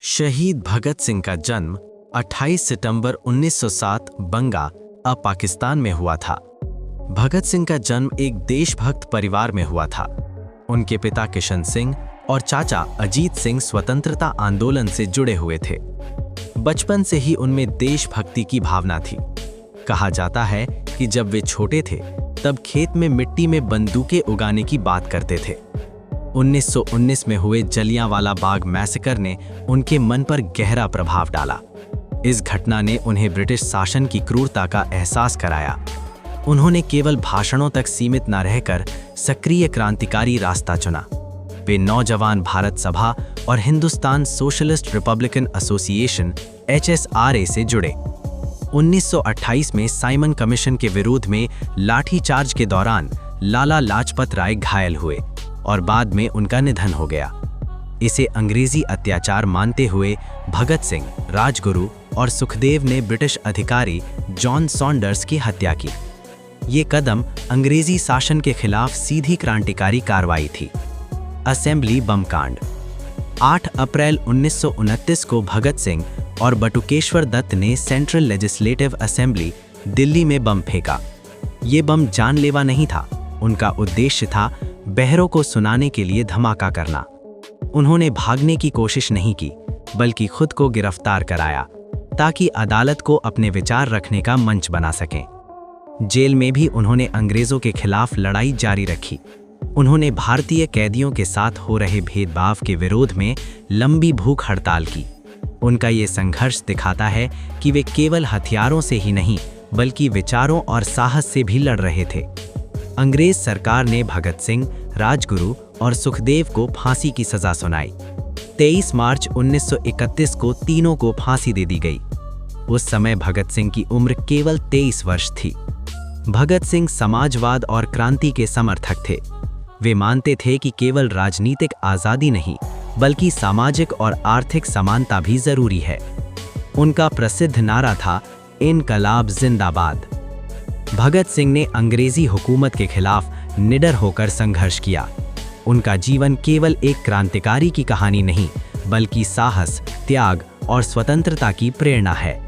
शहीद भगत सिंह का जन्म 28 सितंबर 1907 बंगा अब पाकिस्तान में हुआ था। भगत सिंह का जन्म एक देशभक्त परिवार में हुआ था। उनके पिता किशन सिंह और चाचा अजीत सिंह स्वतंत्रता आंदोलन से जुड़े हुए थे। बचपन से ही उनमें देशभक्ति की भावना थी। कहा जाता है कि जब वे छोटे थे तब खेत में मिट्टी में बंदूकें उगाने की बात करते थे। 1919 में हुए जलियांवाला बाग मैसेकर ने उनके मन पर गहरा प्रभाव डाला। इस घटना ने उन्हें ब्रिटिश शासन की क्रूरता का एहसास कराया। उन्होंने केवल भाषणों तक सीमित न रहकर सक्रिय क्रांतिकारी रास्ता चुना। वे नौजवान भारत सभा और Hindustan socialist Republican association HSRA से जुड़े। 1928 में साइमन कमीशन के विरोध में लाठीचार्ज के दौरान लाला लाजपत राय घायल हुए और बाद में उनका निधन हो गया। इसे अंग्रेजी अत्याचार मानते हुए भगत सिंह, राजगुरु और सुखदेव ने ब्रिटिश अधिकारी जॉन सॉन्डर्स की हत्या की। ये कदम अंग्रेजी शासन के खिलाफ सीधी क्रांतिकारी कार्रवाई थी। असेंबली बम कांड। 8 अप्रैल 1929 को भगत सिंह और बटुकेश्वर दत्त ने सेंट्रल लेजिस्लेटिव असेंबली दिल्ली में बम फेंका। ये बम जानलेवा नहीं था। उनका उद्देश्य था बहरों को सुनाने के लिए धमाका करना। उन्होंने भागने की कोशिश नहीं की, बल्कि खुद को गिरफ्तार कराया ताकि अदालत को अपने विचार रखने का मंच बना सकें। जेल में भी उन्होंने अंग्रेजों के खिलाफ लड़ाई जारी रखी। उन्होंने भारतीय कैदियों के साथ हो रहे भेदभाव के विरोध में लंबी भूख हड़ताल की। उनका ये संघर्ष दिखाता है कि वे केवल हथियारों से ही नहीं, बल्कि विचारों और साहस से भी लड़ रहे थे। अंग्रेज सरकार ने भगत सिंह, राजगुरु और सुखदेव को फांसी की सजा सुनाई। 23 मार्च 1931 को तीनों को फांसी दे दी गई। उस समय भगत सिंह की उम्र केवल 23 वर्ष थी। भगत सिंह समाजवाद और क्रांति के समर्थक थे। वे मानते थे कि केवल राजनीतिक आज़ादी नहीं, बल्कि सामाजिक और आर्थिक समानता भी जरूरी है। उनका प्रसिद्ध नारा था, इनकलाब जिंदाबाद। भगत सिंह ने अंग्रेजी हुकूमत के खिलाफ निडर होकर संघर्ष किया। उनका जीवन केवल एक क्रांतिकारी की कहानी नहीं, बल्कि साहस, त्याग और स्वतंत्रता की प्रेरणा है।